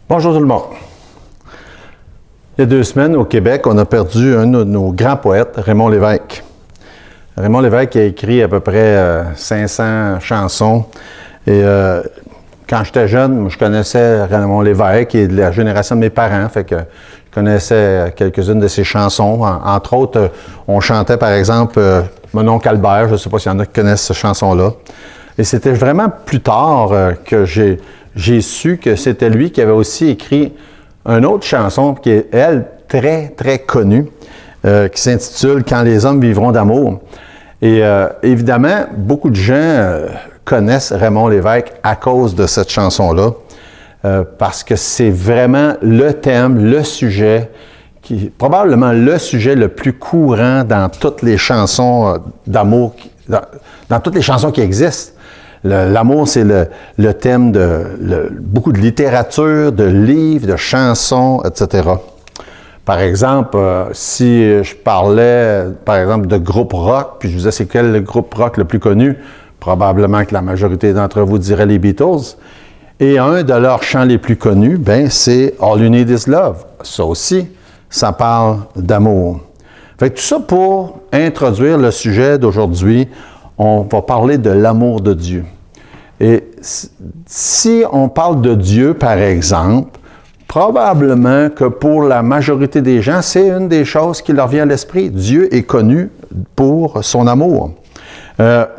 Bonjour tout le monde. Il y a 2 semaines, au Québec, on a perdu un de nos grands poètes, Raymond Lévesque. Raymond Lévesque a écrit à peu près 500 chansons. Et quand j'étais jeune, je connaissais Raymond Lévesque et de la génération de mes parents, fait que je connaissais quelques-unes de ses chansons. Entre autres, on chantait par exemple Mon oncle Albert, je ne sais pas s'il y en a qui connaissent cette chanson-là. Et c'était vraiment plus tard que j'ai su que c'était lui qui avait aussi écrit une autre chanson qui est, elle, très, très connue, qui s'intitule « Quand les hommes vivront d'amour ». Et évidemment, beaucoup de gens connaissent Raymond Lévesque à cause de cette chanson-là, parce que c'est vraiment le thème, le sujet, probablement le sujet le plus courant dans toutes les chansons d'amour, dans toutes les chansons qui existent. L'amour, c'est le thème de beaucoup de littérature, de livres, de chansons, etc. Par exemple, si je parlais, par exemple, de groupe rock, puis je vous disais c'est quel le groupe rock le plus connu, probablement que la majorité d'entre vous dirait les Beatles. Et un de leurs chants les plus connus, ben, c'est All You Need Is Love. Ça aussi, ça parle d'amour. Fait que tout ça pour introduire le sujet d'aujourd'hui. On va parler de l'amour de Dieu. Et si on parle de Dieu, par exemple, probablement que pour la majorité des gens, c'est une des choses qui leur vient à l'esprit. Dieu est connu pour son amour.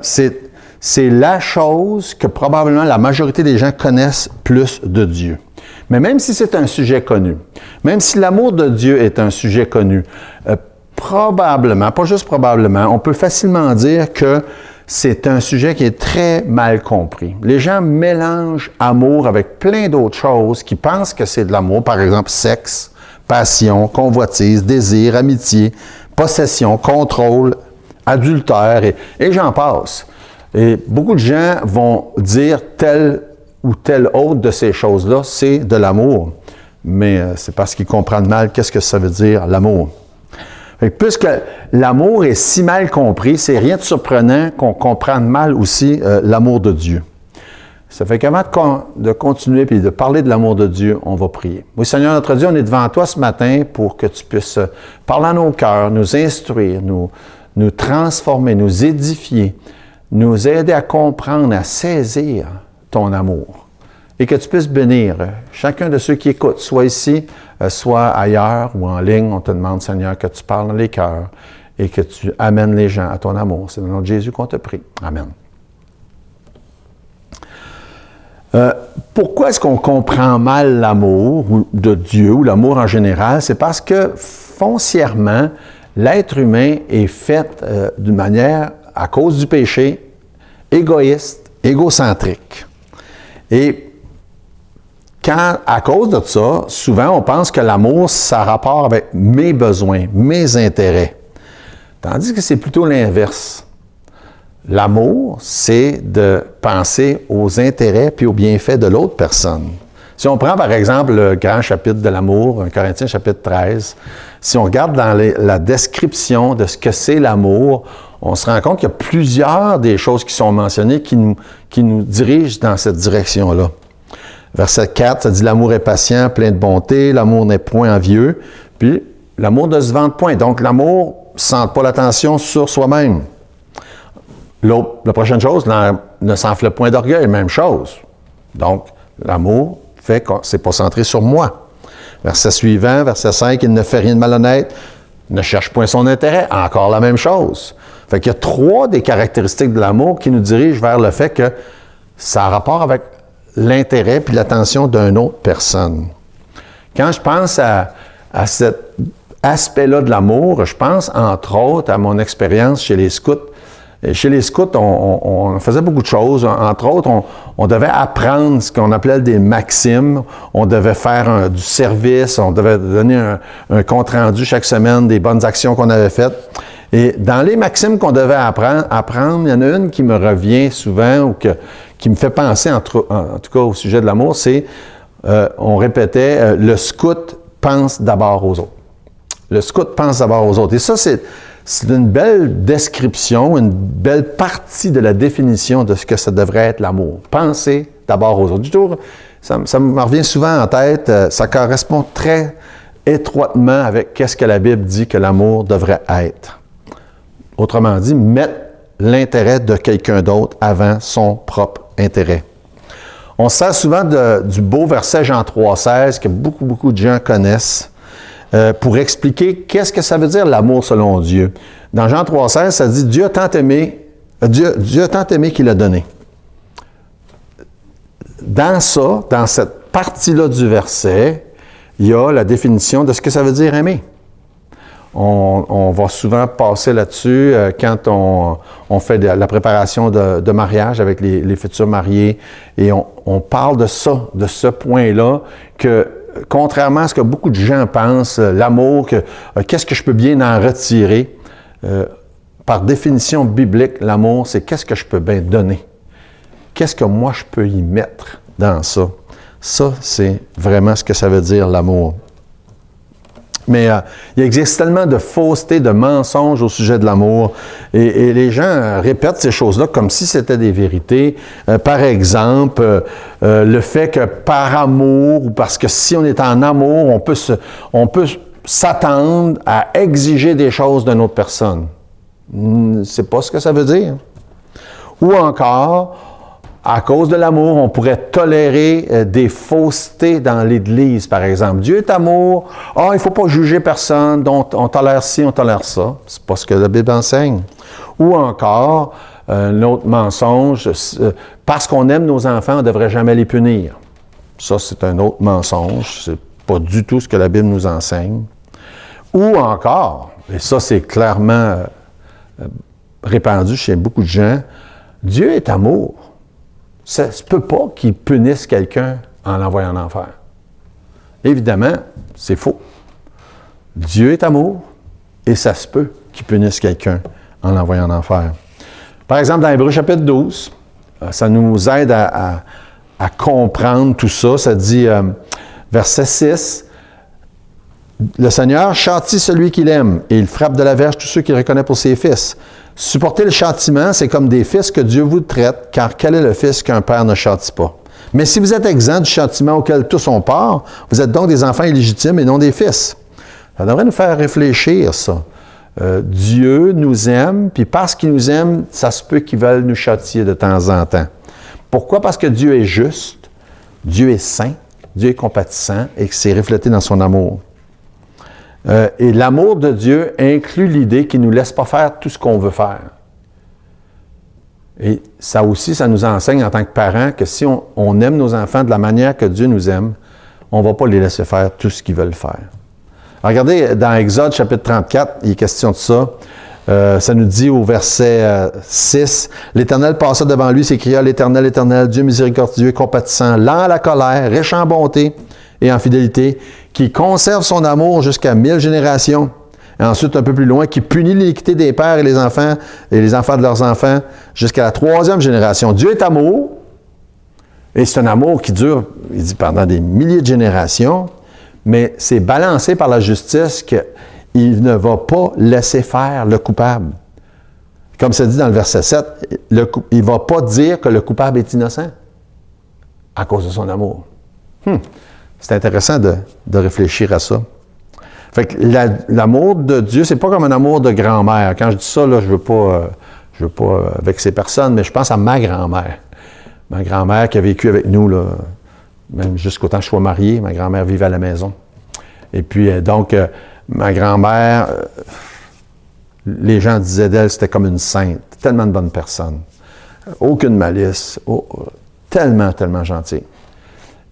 C'est la chose que probablement la majorité des gens connaissent plus de Dieu. Mais même si c'est un sujet connu, même si l'amour de Dieu est un sujet connu, probablement, pas juste probablement, on peut facilement dire que c'est un sujet qui est très mal compris. Les gens mélangent amour avec plein d'autres choses qui pensent que c'est de l'amour, par exemple sexe, passion, convoitise, désir, amitié, possession, contrôle, adultère, et j'en passe. Et beaucoup de gens vont dire telle ou telle autre de ces choses-là, c'est de l'amour. Mais c'est parce qu'ils comprennent mal qu'est-ce que ça veut dire, l'amour. Puisque l'amour est si mal compris, c'est rien de surprenant qu'on comprenne mal aussi l'amour de Dieu. Ça fait qu'avant de continuer et de parler de l'amour de Dieu, on va prier. Oui, Seigneur notre Dieu, on est devant toi ce matin pour que tu puisses parler à nos cœurs, nous instruire, nous transformer, nous édifier, nous aider à comprendre, à saisir ton amour. Et que tu puisses bénir chacun de ceux qui écoutent, soit ici, soit ailleurs ou en ligne. On te demande, Seigneur, que tu parles dans les cœurs et que tu amènes les gens à ton amour. C'est dans le nom de Jésus qu'on te prie. Amen. Pourquoi est-ce qu'on comprend mal l'amour de Dieu ou l'amour en général? C'est parce que foncièrement, l'être humain est fait d'une manière, à cause du péché, égoïste, égocentrique. Et à cause de ça, souvent, on pense que l'amour, ça a rapport avec mes besoins, mes intérêts. Tandis que c'est plutôt l'inverse. L'amour, c'est de penser aux intérêts puis aux bienfaits de l'autre personne. Si on prend, par exemple, le grand chapitre de l'amour, 1 Corinthiens chapitre 13, si on regarde dans la description de ce que c'est l'amour, on se rend compte qu'il y a plusieurs des choses qui sont mentionnées qui nous dirigent dans cette direction-là. Verset 4, ça dit « L'amour est patient, plein de bonté, l'amour n'est point envieux. » Puis, l'amour ne se vante point. Donc, l'amour ne centre pas l'attention sur soi-même. La prochaine chose, ne s'enfle point d'orgueil, même chose. Donc, l'amour fait que c'est pas centré sur moi. Verset suivant, verset 5, « Il ne fait rien de malhonnête, ne cherche point son intérêt. » Encore la même chose. Fait qu'il y a 3 des caractéristiques de l'amour qui nous dirigent vers le fait que ça a rapport avec l'intérêt puis l'attention d'une autre personne. Quand je pense à cet aspect-là de l'amour, je pense entre autres à mon expérience chez les scouts. Et chez les scouts, on faisait beaucoup de choses. Entre autres, on devait apprendre ce qu'on appelait des maximes. On devait faire du service. On devait donner un compte-rendu chaque semaine des bonnes actions qu'on avait faites. Et dans les maximes qu'on devait apprendre, il y en a une qui me revient souvent ou qui me fait penser, en tout cas au sujet de l'amour, c'est, on répétait, le scout pense d'abord aux autres. Le scout pense d'abord aux autres. Et ça, c'est une belle description, une belle partie de la définition de ce que ça devrait être l'amour. Penser d'abord aux autres. Ça me revient souvent en tête, ça correspond très étroitement avec qu'est-ce que la Bible dit que l'amour devrait être. Autrement dit, mettre l'intérêt de quelqu'un d'autre avant son propre intérêt. On se sert souvent du beau verset Jean 3,16 que beaucoup de gens connaissent pour expliquer qu'est-ce que ça veut dire l'amour selon Dieu. Dans Jean 3,16, ça dit « Dieu a tant aimé qu'il a donné ». Dans cette partie-là du verset, il y a la définition de ce que ça veut dire aimer. On va souvent passer là-dessus quand on fait la préparation de mariage avec les futurs mariés et on parle de ça, de ce point-là, que contrairement à ce que beaucoup de gens pensent, l'amour, qu'est-ce que je peux bien en retirer? Par définition biblique, l'amour, c'est qu'est-ce que je peux bien donner? Qu'est-ce que moi je peux y mettre dans ça? Ça, c'est vraiment ce que ça veut dire l'amour. Mais il existe tellement de fausseté, de mensonges au sujet de l'amour. Et les gens répètent ces choses-là comme si c'était des vérités. Par exemple, le fait que par amour, ou parce que si on est en amour, on peut s'attendre à exiger des choses d'une autre personne. C'est pas ce que ça veut dire. Ou encore, à cause de l'amour, on pourrait tolérer des faussetés dans l'Église, par exemple. Dieu est amour. Il ne faut pas juger personne. Donc, on tolère ci, on tolère ça. C'est pas ce que la Bible enseigne. Ou encore, un autre mensonge, parce qu'on aime nos enfants, on ne devrait jamais les punir. Ça, c'est un autre mensonge. C'est pas du tout ce que la Bible nous enseigne. Ou encore, et ça, c'est clairement répandu chez beaucoup de gens, Dieu est amour. Ça ne se peut pas qu'il punisse quelqu'un en l'envoyant en enfer. Évidemment, c'est faux. Dieu est amour et ça se peut qu'il punisse quelqu'un en l'envoyant en enfer. Par exemple, dans Hébreux chapitre 12, ça nous aide à comprendre tout ça. Ça dit, verset 6, « Le Seigneur châtie celui qu'il aime et il frappe de la verge tous ceux qu'il reconnaît pour ses fils. Supporter le châtiment, c'est comme des fils que Dieu vous traite, car quel est le fils qu'un père ne châtie pas? Mais si vous êtes exempt du châtiment auquel tous ont part, vous êtes donc des enfants illégitimes et non des fils. » Ça devrait nous faire réfléchir, ça. Dieu nous aime, puis parce qu'il nous aime, ça se peut qu'il veuille nous châtier de temps en temps. Pourquoi? Parce que Dieu est juste, Dieu est saint, Dieu est compatissant et que c'est reflété dans son amour. Et l'amour de Dieu inclut l'idée qu'il ne nous laisse pas faire tout ce qu'on veut faire. Et ça aussi, ça nous enseigne en tant que parents que si on aime nos enfants de la manière que Dieu nous aime, on ne va pas les laisser faire tout ce qu'ils veulent faire. Alors, regardez, dans Exode chapitre 34, il est question de ça. Ça nous dit au verset 6, « L'Éternel passa devant lui, s'écria, l'Éternel, l'Éternel, Dieu miséricordieux et compatissant, lent à la colère, riche en bonté et en fidélité, qui conserve son amour jusqu'à 1000 générations. » Et ensuite, un peu plus loin, qui punit l'iniquité des pères et les enfants de leurs enfants jusqu'à la 3e génération. Dieu est amour, et c'est un amour qui dure, il dit, pendant des milliers de générations, mais c'est balancé par la justice qu'il ne va pas laisser faire le coupable. Comme c'est dit dans le verset 7, il ne va pas dire que le coupable est innocent à cause de son amour. C'est intéressant de réfléchir à ça. Fait que l'amour de Dieu, c'est pas comme un amour de grand-mère. Quand je dis ça, là, je veux pas vexer personne, mais je pense à ma grand-mère. Ma grand-mère qui a vécu avec nous, là, même jusqu'au temps que je sois marié, ma grand-mère vivait à la maison. Et puis, donc, ma grand-mère, les gens disaient d'elle, c'était comme une sainte, tellement de bonne personne. Aucune malice, tellement, tellement gentille.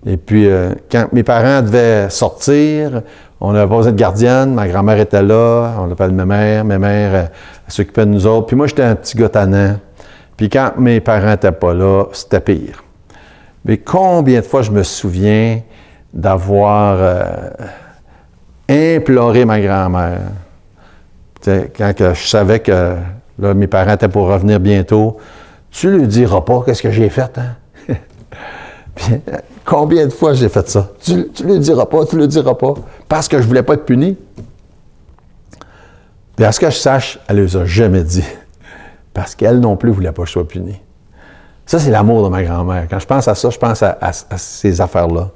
Et puis, quand mes parents devaient sortir, on n'avait pas besoin de gardienne, ma grand-mère était là, on l'appelle ma mère, elle s'occupait de nous autres. Puis moi, j'étais un petit gars tannant. Puis quand mes parents n'étaient pas là, c'était pire. Mais combien de fois je me souviens d'avoir imploré ma grand-mère. Quand je savais que là, mes parents étaient pour revenir bientôt, tu lui diras pas qu'est-ce que j'ai fait, hein? Puis, combien de fois j'ai fait ça? Tu lui diras pas, parce que je voulais pas être puni. Puis à ce que je sache, elle ne les a jamais dit. Parce qu'elle non plus ne voulait pas que je sois puni. Ça, c'est l'amour de ma grand-mère. Quand je pense à ça, je pense à ces affaires-là.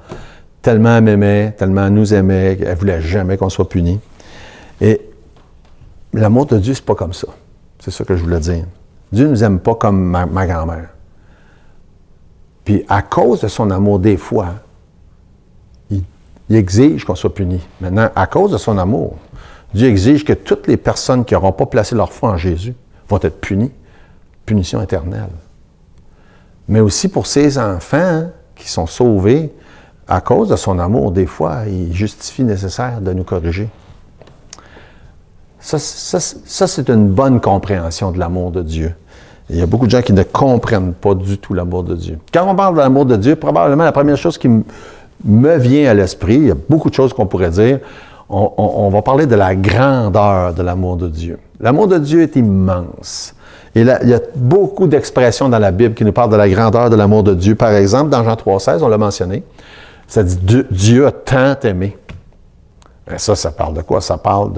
Tellement elle m'aimait, tellement elle nous aimait, elle ne voulait jamais qu'on soit puni. Et l'amour de Dieu, c'est pas comme ça. C'est ça que je voulais dire. Dieu ne nous aime pas comme ma grand-mère. Puis à cause de son amour, des fois, il exige qu'on soit puni. Maintenant, à cause de son amour, Dieu exige que toutes les personnes qui n'auront pas placé leur foi en Jésus vont être punies. Punition éternelle. Mais aussi pour ses enfants qui sont sauvés, à cause de son amour, des fois, il justifie nécessaire de nous corriger. Ça, c'est une bonne compréhension de l'amour de Dieu. Il y a beaucoup de gens qui ne comprennent pas du tout l'amour de Dieu. Quand on parle de l'amour de Dieu, probablement la première chose qui me vient à l'esprit, il y a beaucoup de choses qu'on pourrait dire, on va parler de la grandeur de l'amour de Dieu. L'amour de Dieu est immense. Et là, il y a beaucoup d'expressions dans la Bible qui nous parlent de la grandeur de l'amour de Dieu. Par exemple, dans Jean 3,16, on l'a mentionné, ça dit « Dieu a tant aimé ». Ça parle de quoi? Ça parle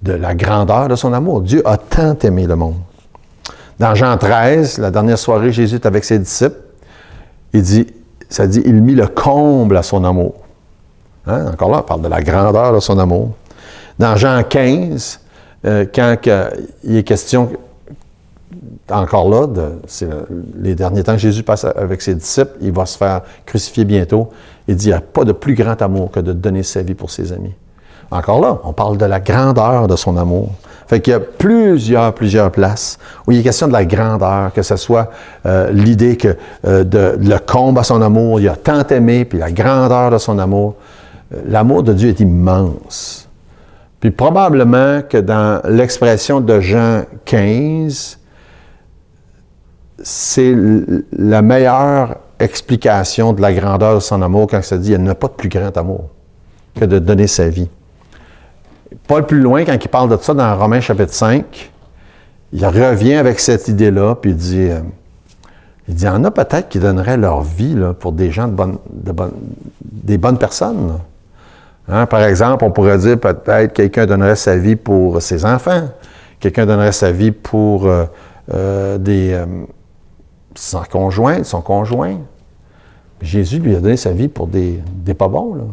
de la grandeur de son amour. Dieu a tant aimé le monde. Dans Jean 13, la dernière soirée, Jésus est avec ses disciples. Ça dit « Il mit le comble à son amour ». Encore là, on parle de la grandeur de son amour. Dans Jean 15, quand il est question... Encore là, c'est les derniers temps que Jésus passe avec ses disciples, il va se faire crucifier bientôt. Il dit, il n'y a pas de plus grand amour que de donner sa vie pour ses amis. Encore là, on parle de la grandeur de son amour. Fait qu'il y a plusieurs places où il est question de la grandeur, que ce soit l'idée que le comble à son amour, il a tant aimé, puis la grandeur de son amour. L'amour de Dieu est immense. Puis probablement que dans l'expression de Jean 15, c'est la meilleure explication de la grandeur de son amour quand ça dit « il n'y a pas de plus grand amour que de donner sa vie ». Paul plus loin, quand il parle de ça dans Romains chapitre 5, il revient avec cette idée-là, puis il dit il y en a peut-être qui donneraient leur vie là, pour des gens des bonnes personnes. Par exemple, on pourrait dire peut-être quelqu'un donnerait sa vie pour ses enfants, quelqu'un donnerait sa vie pour son conjoint. Jésus lui a donné sa vie pour des pas bons, là.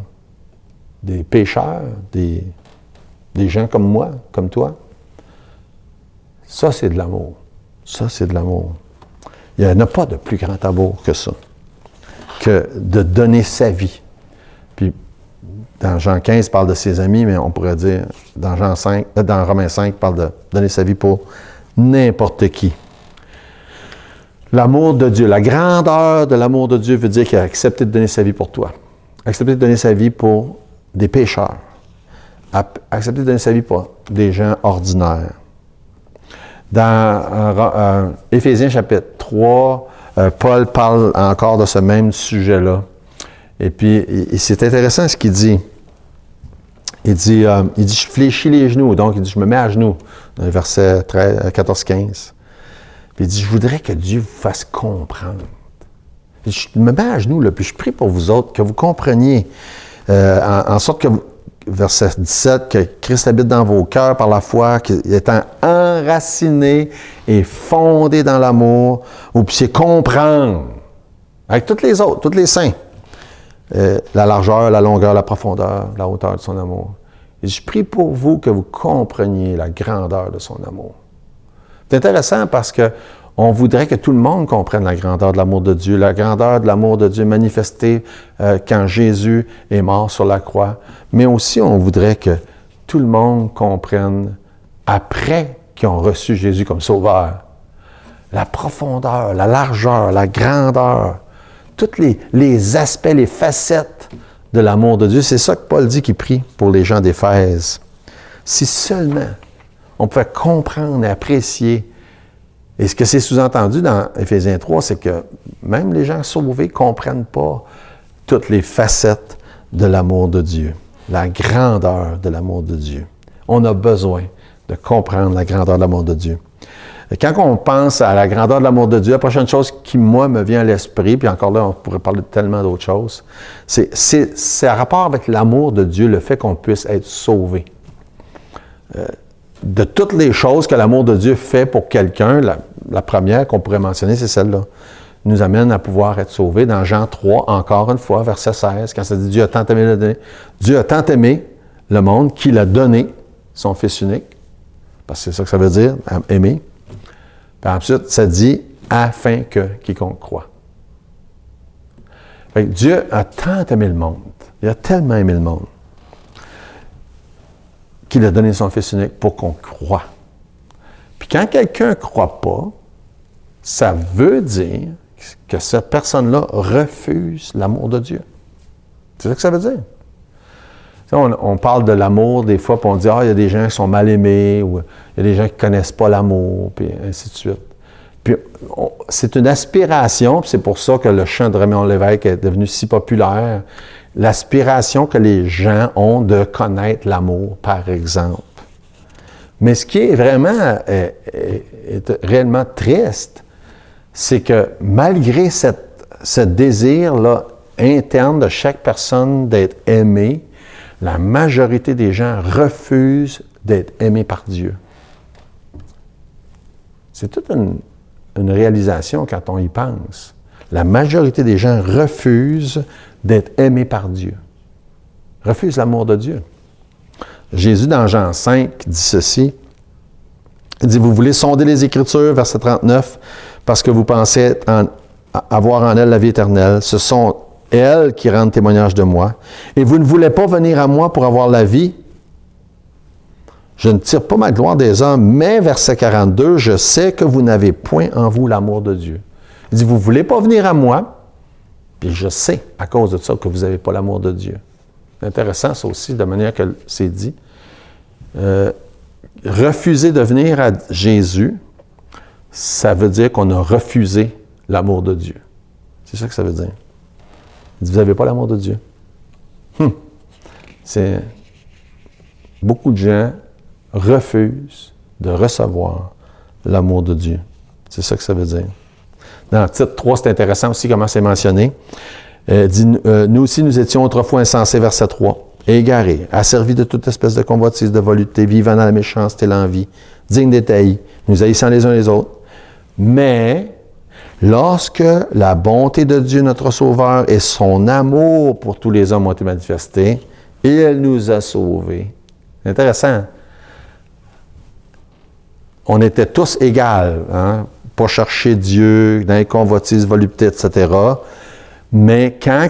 Des pécheurs, des gens comme moi, comme toi. Ça, c'est de l'amour. Ça, c'est de l'amour. Il n'y en a pas de plus grand amour que ça, que de donner sa vie. Puis, dans Jean 15, il parle de ses amis, mais on pourrait dire, dans Romains 5, il parle de donner sa vie pour n'importe qui. L'amour de Dieu, la grandeur de l'amour de Dieu veut dire qu'il a accepté de donner sa vie pour toi. Accepté de donner sa vie pour des pécheurs. Accepté de donner sa vie pour des gens ordinaires. Dans Éphésiens chapitre 3, Paul parle encore de ce même sujet-là. Et puis, c'est intéressant ce qu'il dit. Il dit, je fléchis les genoux. Donc, il dit, je me mets à genoux. Dans le verset 14-15. Puis il dit, je voudrais que Dieu vous fasse comprendre. Puis je me mets à genoux, là, puis je prie pour vous autres, que vous compreniez, en sorte que, verset 17, que Christ habite dans vos cœurs par la foi, qu'étant enraciné et fondé dans l'amour, vous puissiez comprendre, avec toutes les autres, tous les saints, la largeur, la longueur, la profondeur, la hauteur de son amour. Et je prie pour vous que vous compreniez la grandeur de son amour. C'est intéressant parce qu'on voudrait que tout le monde comprenne la grandeur de l'amour de Dieu, la grandeur de l'amour de Dieu manifestée quand Jésus est mort sur la croix. Mais aussi, on voudrait que tout le monde comprenne, après qu'ils ont reçu Jésus comme sauveur, la profondeur, la largeur, la grandeur, tous les aspects, les facettes de l'amour de Dieu. C'est ça que Paul dit qu'il prie pour les gens d'Éphèse. Si seulement on pouvait comprendre et apprécier. Et ce que c'est sous-entendu dans Éphésiens 3, c'est que même les gens sauvés ne comprennent pas toutes les facettes de l'amour de Dieu, la grandeur de l'amour de Dieu. On a besoin de comprendre la grandeur de l'amour de Dieu. Et quand on pense à la grandeur de l'amour de Dieu, la prochaine chose qui, moi, me vient à l'esprit, puis encore là, on pourrait parler de tellement d'autres choses, c'est un rapport avec l'amour de Dieu, le fait qu'on puisse être sauvé. De toutes les choses que l'amour de Dieu fait pour quelqu'un, la première qu'on pourrait mentionner, c'est celle-là. nous amène à pouvoir être sauvés. Dans Jean 3, encore une fois, verset 16, quand ça dit Dieu a tant aimé le monde qu'il a donné son Fils unique, parce que c'est ça que ça veut dire, aimer. Puis ensuite, ça dit afin que quiconque croit. Fait que Dieu a tant aimé le monde, il a tellement aimé le monde, qu'il a donné son Fils unique pour qu'on croie. Puis quand quelqu'un ne croit pas, ça veut dire que cette personne-là refuse l'amour de Dieu. C'est ça que ça veut dire. On parle de l'amour des fois, puis on dit « Ah, il y a des gens qui sont mal aimés » ou « Il y a des gens qui ne connaissent pas l'amour », puis ainsi de suite. Puis c'est une aspiration, puis c'est pour ça que le chant de Raymond Lévesque est devenu si populaire, l'aspiration que les gens ont de connaître l'amour, par exemple. Mais ce qui est vraiment est réellement triste, c'est que malgré ce désir-là interne de chaque personne d'être aimée, la majorité des gens refusent d'être aimés par Dieu. C'est toute une réalisation quand on y pense. La majorité des gens refusent d'être aimés par Dieu. Refusent l'amour de Dieu. Jésus, dans Jean 5, dit ceci. Il dit, « Vous voulez sonder les Écritures, verset 39, parce que vous pensez avoir en elles la vie éternelle. Ce sont elles qui rendent témoignage de moi. Et vous ne voulez pas venir à moi pour avoir la vie. Je ne tire pas ma gloire des hommes, mais, verset 42, je sais que vous n'avez point en vous l'amour de Dieu. » Il dit, « Vous ne voulez pas venir à moi, puis je sais, à cause de ça, que vous n'avez pas l'amour de Dieu. » C'est intéressant, ça aussi, de manière que c'est dit. Refuser de venir à Jésus, ça veut dire qu'on a refusé l'amour de Dieu. C'est ça que ça veut dire. Il dit, vous n'avez pas l'amour de Dieu. C'est... Beaucoup de gens refusent de recevoir l'amour de Dieu. C'est ça que ça veut dire. Dans le titre 3, c'est intéressant aussi comment c'est mentionné. Dit, nous aussi, nous étions autrefois insensés, verset 3, égarés, asservis de toute espèce de convoitise, de volupté, vivant dans la méchanceté et l'envie, dignes d'être haïs, nous haïssant les uns les autres. Mais, lorsque la bonté de Dieu, notre Sauveur, et son amour pour tous les hommes ont été manifestés, et elle nous a sauvés. C'est intéressant. On était tous égaux, hein? Pas chercher Dieu, dans les convoitises, volupté, etc. Mais quand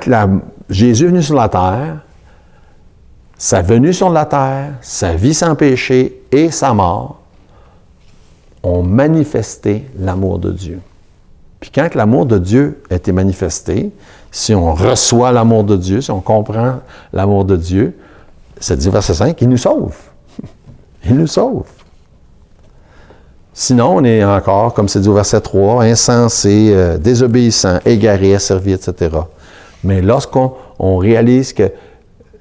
Jésus est venu sur la terre, sa venue sur la terre, sa vie sans péché et sa mort ont manifesté l'amour de Dieu. Puis quand l'amour de Dieu a été manifesté, si on reçoit l'amour de Dieu, si on comprend l'amour de Dieu, ça dit verset 5, il nous sauve. Il nous sauve. Sinon, on est encore, comme c'est dit au verset 3, insensé, désobéissant, égaré, asservi, etc. Mais lorsqu'on réalise que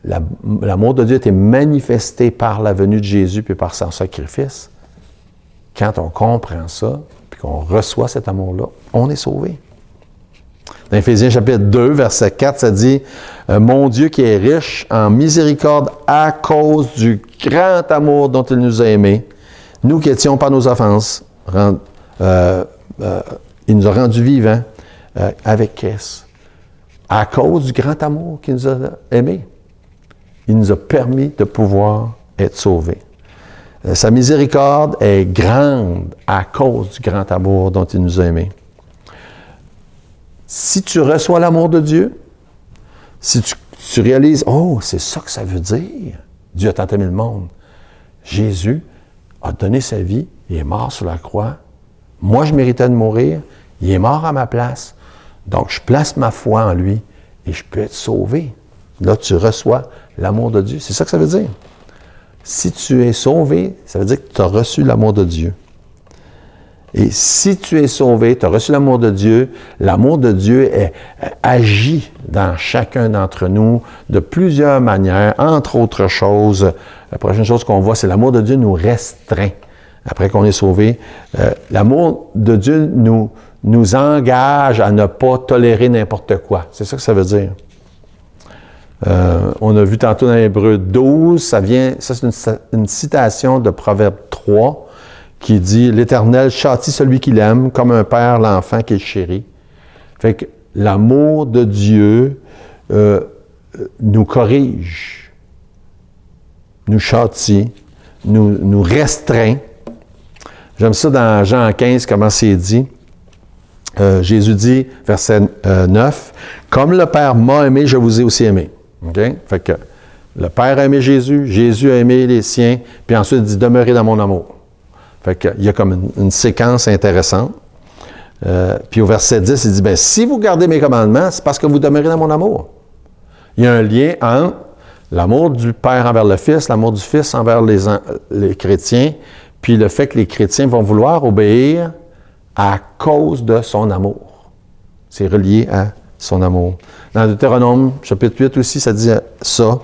l'amour de Dieu a été manifesté par la venue de Jésus puis par son sacrifice, quand on comprend ça, puis qu'on reçoit cet amour-là, on est sauvé. Dans Éphésiens chapitre 2, verset 4, ça dit « Mon Dieu qui est riche en miséricorde à cause du grand amour dont il nous a aimés, nous qui étions par nos offenses, il nous a rendus vivants avec Christ. À cause du grand amour qu'il nous a aimés, il nous a permis de pouvoir être sauvés. Sa miséricorde est grande à cause du grand amour dont il nous a aimés. Si tu reçois l'amour de Dieu, si tu réalises, oh, c'est ça que ça veut dire, Dieu a tant aimé le monde. Jésus a donné sa vie, il est mort sur la croix. Moi, je méritais de mourir, il est mort à ma place. Donc, je place ma foi en lui et je peux être sauvé. Là, tu reçois l'amour de Dieu. C'est ça que ça veut dire. Si tu es sauvé, ça veut dire que tu as reçu l'amour de Dieu. Et si tu es sauvé, tu as reçu l'amour de Dieu agit dans chacun d'entre nous de plusieurs manières. Entre autres choses, la prochaine chose qu'on voit, c'est l'amour de Dieu nous restreint. Après qu'on est sauvé, l'amour de Dieu nous engage à ne pas tolérer n'importe quoi. C'est ça que ça veut dire. On a vu tantôt dans Hébreux 12, ça c'est une citation de Proverbe 3 qui dit « L'Éternel châtie celui qu'il aime, comme un père l'enfant qu'il chérit. Fait que l'amour de Dieu nous corrige, nous châtie, nous restreint. J'aime ça dans Jean 15, comment c'est dit. Jésus dit, verset 9, « Comme le Père m'a aimé, je vous ai aussi aimé. » Okay? Fait que le Père a aimé Jésus, Jésus a aimé les siens, puis ensuite il dit « Demeurez dans mon amour. » Fait que il y a comme une séquence intéressante. Puis au verset 10, il dit, « Ben, si vous gardez mes commandements, c'est parce que vous demeurez dans mon amour. » Il y a un lien entre l'amour du Père envers le Fils, l'amour du Fils envers les chrétiens, puis le fait que les chrétiens vont vouloir obéir à cause de son amour. C'est relié à son amour. Dans Deutéronome, chapitre 8 aussi, ça dit ça.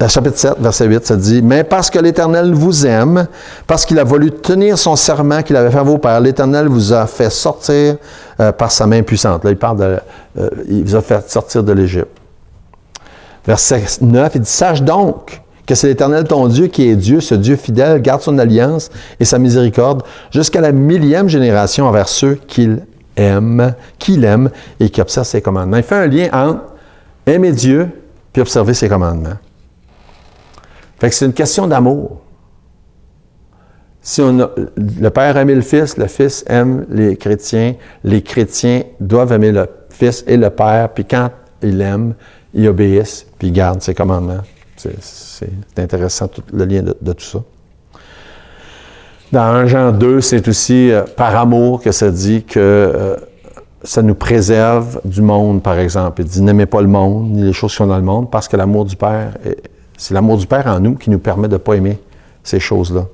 Chapitre 7, verset 8, ça dit « Mais parce que l'Éternel vous aime, parce qu'il a voulu tenir son serment qu'il avait fait à vos pères, l'Éternel vous a fait sortir par sa main puissante. » Là, il parle il vous a fait sortir de l'Égypte. Verset 9, il dit « Sache donc que c'est l'Éternel ton Dieu qui est Dieu, ce Dieu fidèle, garde son alliance et sa miséricorde jusqu'à la 1000e génération envers ceux qu'il aime et qui observent ses commandements. » Il fait un lien entre aimer Dieu puis observer ses commandements. Fait que c'est une question d'amour. Si le Père aime le Fils aime les chrétiens doivent aimer le Fils et le Père, puis quand ils l'aiment, ils obéissent, puis ils gardent ses commandements. C'est intéressant, tout le lien de tout ça. Dans 1 Jean 2, c'est aussi par amour que ça dit que ça nous préserve du monde, par exemple. Il dit, n'aimez pas le monde, ni les choses qui sont dans le monde, parce que l'amour du Père, c'est l'amour du Père en nous qui nous permet de ne pas aimer ces choses-là.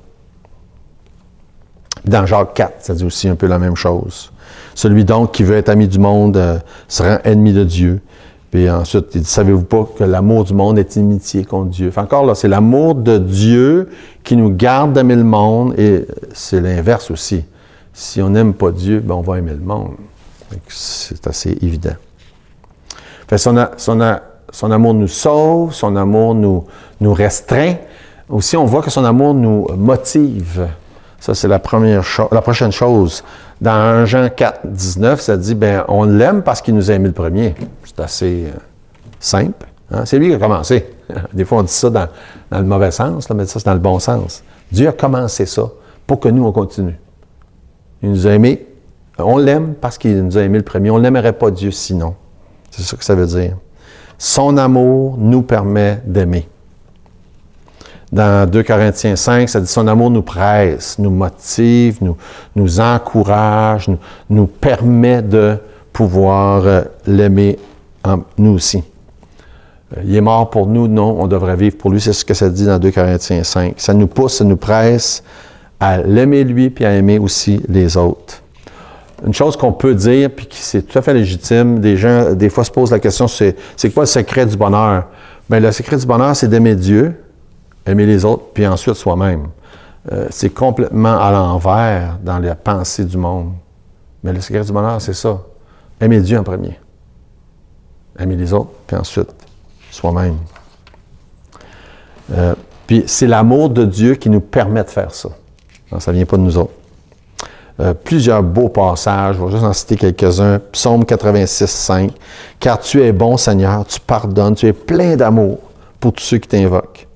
Dans Jacques 4, ça dit aussi un peu la même chose. Celui donc qui veut être ami du monde se rend ennemi de Dieu. Puis ensuite, il dit, savez-vous pas que l'amour du monde est inimitié contre Dieu? Enfin, encore là, c'est l'amour de Dieu qui nous garde d'aimer le monde, et c'est l'inverse aussi. Si on n'aime pas Dieu, ben on va aimer le monde. C'est assez évident. Fait son amour nous sauve, son amour nous restreint. Aussi, on voit que son amour nous motive. Ça, c'est la prochaine chose. Dans 1 Jean 4, 19, ça dit, ben, on l'aime parce qu'il nous a aimé le premier. C'est assez simple. Hein? C'est lui qui a commencé. Des fois, on dit ça dans le mauvais sens, là, mais ça, c'est dans le bon sens. Dieu a commencé ça pour que nous, on continue. Il nous a aimés. On l'aime parce qu'il nous a aimé le premier. On n'aimerait pas Dieu sinon. C'est ça que ça veut dire. Son amour nous permet d'aimer. Dans 2 Corinthiens 5, ça dit « Son amour nous presse, nous motive, nous encourage, nous permet de pouvoir l'aimer nous aussi. » Il est mort pour nous, non, on devrait vivre pour lui. C'est ce que ça dit dans 2 Corinthiens 5. Ça nous pousse, ça nous presse à l'aimer lui puis à aimer aussi les autres. Une chose qu'on peut dire, puis qui c'est tout à fait légitime, des gens, des fois, se posent la question, c'est quoi le secret du bonheur? Bien, le secret du bonheur, c'est d'aimer Dieu, aimer les autres, puis ensuite soi-même. C'est complètement à l'envers dans la pensée du monde. Mais le secret du bonheur, c'est ça. Aimer Dieu en premier. Aimer les autres, puis ensuite soi-même. Puis c'est l'amour de Dieu qui nous permet de faire ça. Non, ça ne vient pas de nous autres. Plusieurs beaux passages, je vais juste en citer quelques-uns. Psaume 86, 5. « Car tu es bon, Seigneur, tu pardonnes, tu es plein d'amour pour tous ceux qui t'invoquent. »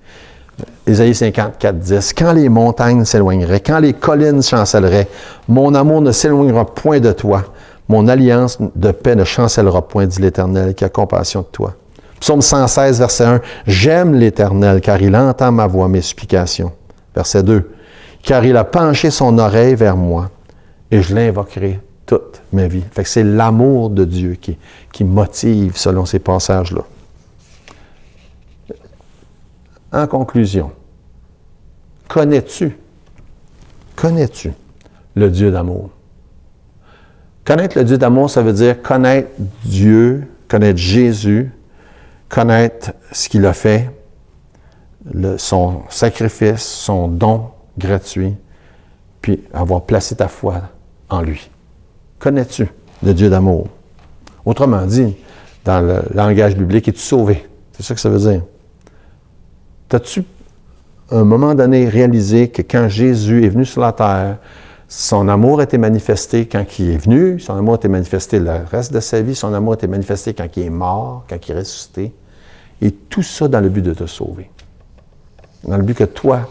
Ésaïe 54, 10. « Quand les montagnes s'éloigneraient, quand les collines chancelleraient, mon amour ne s'éloignera point de toi. Mon alliance de paix ne chancellera point, dit l'Éternel, qui a compassion de toi. » Psaume 116, verset 1. « J'aime l'Éternel, car il entend ma voix, mes supplications. » Verset 2. « Car il a penché son oreille vers moi, et je l'invoquerai toute ma vie. » Fait que c'est l'amour de Dieu qui motive selon ces passages-là. En conclusion, connais-tu le Dieu d'amour? Connaître le Dieu d'amour, ça veut dire connaître Dieu, connaître Jésus, connaître ce qu'il a fait, son sacrifice, son don gratuit, puis avoir placé ta foi en lui. Connais-tu le Dieu d'amour? Autrement dit, dans le langage biblique, es-tu sauvé? C'est ça que ça veut dire. T'as-tu, à un moment donné, réalisé que quand Jésus est venu sur la terre, Son amour a été manifesté quand il est venu, son amour a été manifesté le reste de sa vie, son amour a été manifesté quand il est mort, quand il est ressuscité. Et tout ça dans le but de te sauver. Dans le but que toi,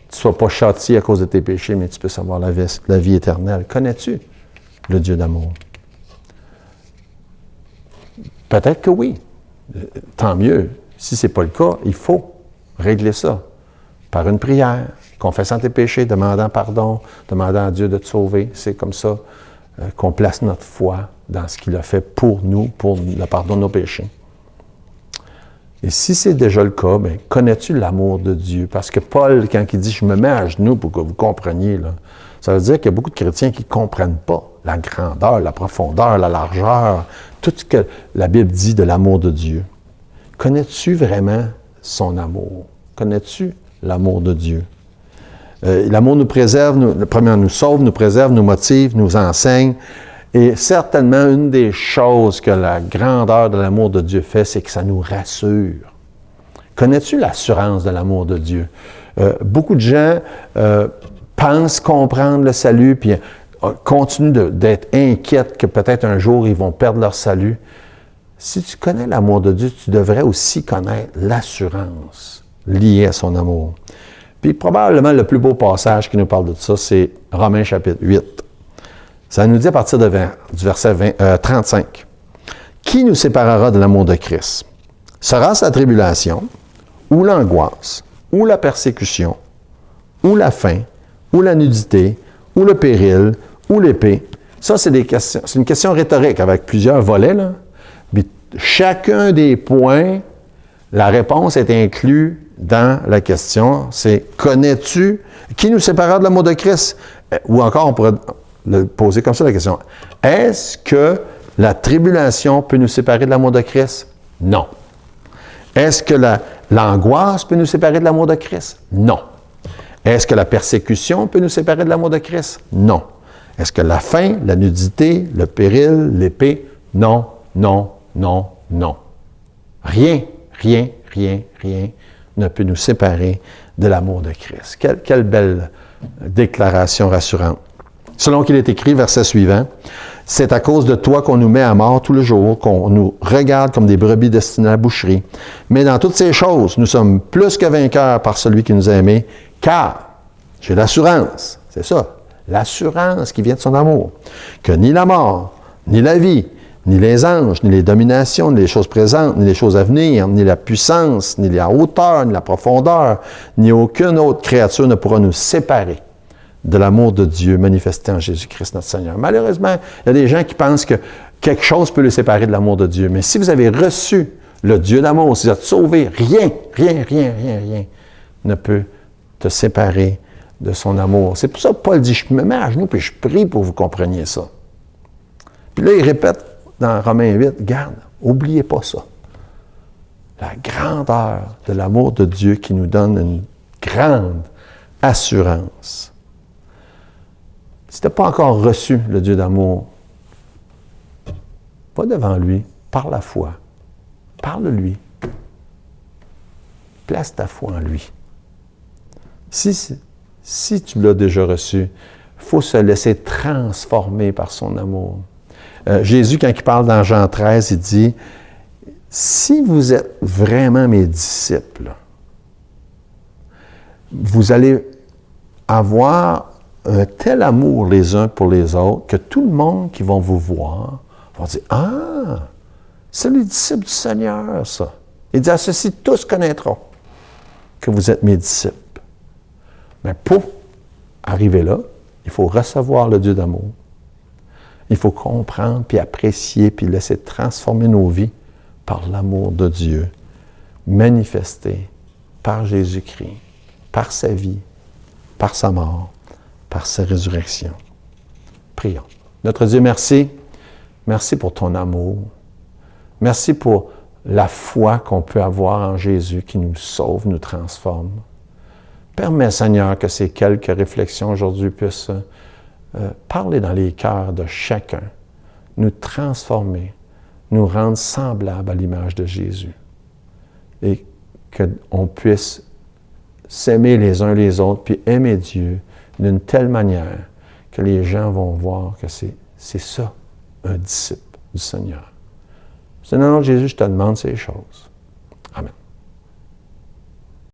tu ne sois pas châtié à cause de tes péchés, mais tu puisses avoir la vie éternelle. Connais-tu le Dieu d'amour? Peut-être que oui. Tant mieux. Si ce n'est pas le cas, il faut régler ça par une prière, confessant tes péchés, demandant pardon, demandant à Dieu de te sauver. C'est comme ça qu'on place notre foi dans ce qu'il a fait pour nous, pour le pardon de nos péchés. Et si c'est déjà le cas, bien, connais-tu l'amour de Dieu? Parce que Paul, quand il dit « je me mets à genoux pour que vous compreniez », là, ça veut dire qu'il y a beaucoup de chrétiens qui ne comprennent pas la grandeur, la profondeur, la largeur, tout ce que la Bible dit de l'amour de Dieu. Connais-tu vraiment son amour? Connais-tu l'amour de Dieu? L'amour nous préserve, premièrement, nous sauve, nous préserve, nous motive, nous enseigne. Et certainement, une des choses que la grandeur de l'amour de Dieu fait, c'est que ça nous rassure. Connais-tu l'assurance de l'amour de Dieu? Beaucoup de gens pensent comprendre le salut, puis continuent d'être inquiets que peut-être un jour, ils vont perdre leur salut. Si tu connais l'amour de Dieu, tu devrais aussi connaître l'assurance liée à son amour. Puis probablement le plus beau passage qui nous parle de ça, c'est Romains chapitre 8. Ça nous dit à partir du verset 35. « Qui nous séparera de l'amour de Christ? Sera-ce la tribulation, ou l'angoisse, ou la persécution, ou la faim, ou la nudité, ou le péril, ou l'épée? » Ça, c'est une question rhétorique avec plusieurs volets, là. Mais chacun des points, la réponse est inclue dans la question. C'est « Connais-tu qui nous séparera de l'amour de Christ? » Ou encore, on pourrait le poser comme ça la question. Est-ce que la tribulation peut nous séparer de l'amour de Christ? Non. Est-ce que l'angoisse peut nous séparer de l'amour de Christ? Non. Est-ce que la persécution peut nous séparer de l'amour de Christ? Non. Est-ce que la faim, la nudité, le péril, l'épée? Non, non, non, non. Rien ne peut nous séparer de l'amour de Christ. Quelle belle déclaration rassurante. Selon qu'il est écrit, verset suivant, « C'est à cause de toi qu'on nous met à mort tous les jours, qu'on nous regarde comme des brebis destinées à la boucherie. Mais dans toutes ces choses, nous sommes plus que vainqueurs par celui qui nous a aimés, car j'ai l'assurance, c'est ça, l'assurance qui vient de son amour, que ni la mort, ni la vie, ni les anges, ni les dominations, ni les choses présentes, ni les choses à venir, ni la puissance, ni la hauteur, ni la profondeur, ni aucune autre créature ne pourra nous séparer de l'amour de Dieu manifesté en Jésus-Christ notre Seigneur. » Malheureusement, il y a des gens qui pensent que quelque chose peut les séparer de l'amour de Dieu. Mais si vous avez reçu le Dieu d'amour, si vous êtes sauvé, rien ne peut te séparer de son amour. C'est pour ça que Paul dit, je me mets à genoux et je prie pour que vous compreniez ça. Puis là, il répète dans Romains 8, garde, n'oubliez pas ça. La grandeur de l'amour de Dieu qui nous donne une grande assurance. Si tu n'as pas encore reçu le Dieu d'amour, va devant lui, par la foi. Parle-lui. Place ta foi en lui. Si tu l'as déjà reçu, il faut se laisser transformer par son amour. Jésus, quand il parle dans Jean 13, il dit, « Si vous êtes vraiment mes disciples, vous allez avoir un tel amour les uns pour les autres que tout le monde qui va vous voir va dire, « Ah, c'est les disciples du Seigneur, ça. » Il dit, « À ceci, tous connaîtront que vous êtes mes disciples. » Mais pour arriver là, il faut recevoir le Dieu d'amour. Il faut comprendre, puis apprécier, puis laisser transformer nos vies par l'amour de Dieu, manifesté par Jésus-Christ, par sa vie, par sa mort, par sa résurrection. Prions. Notre Dieu, merci. Merci pour ton amour. Merci pour la foi qu'on peut avoir en Jésus qui nous sauve, nous transforme. Permets, Seigneur, que ces quelques réflexions aujourd'hui puissent parler dans les cœurs de chacun, nous transformer, nous rendre semblables à l'image de Jésus. Et qu'on puisse s'aimer les uns les autres, puis aimer Dieu d'une telle manière que les gens vont voir que c'est ça, un disciple du Seigneur. C'est dans le nom de Jésus, je te demande ces choses. Amen.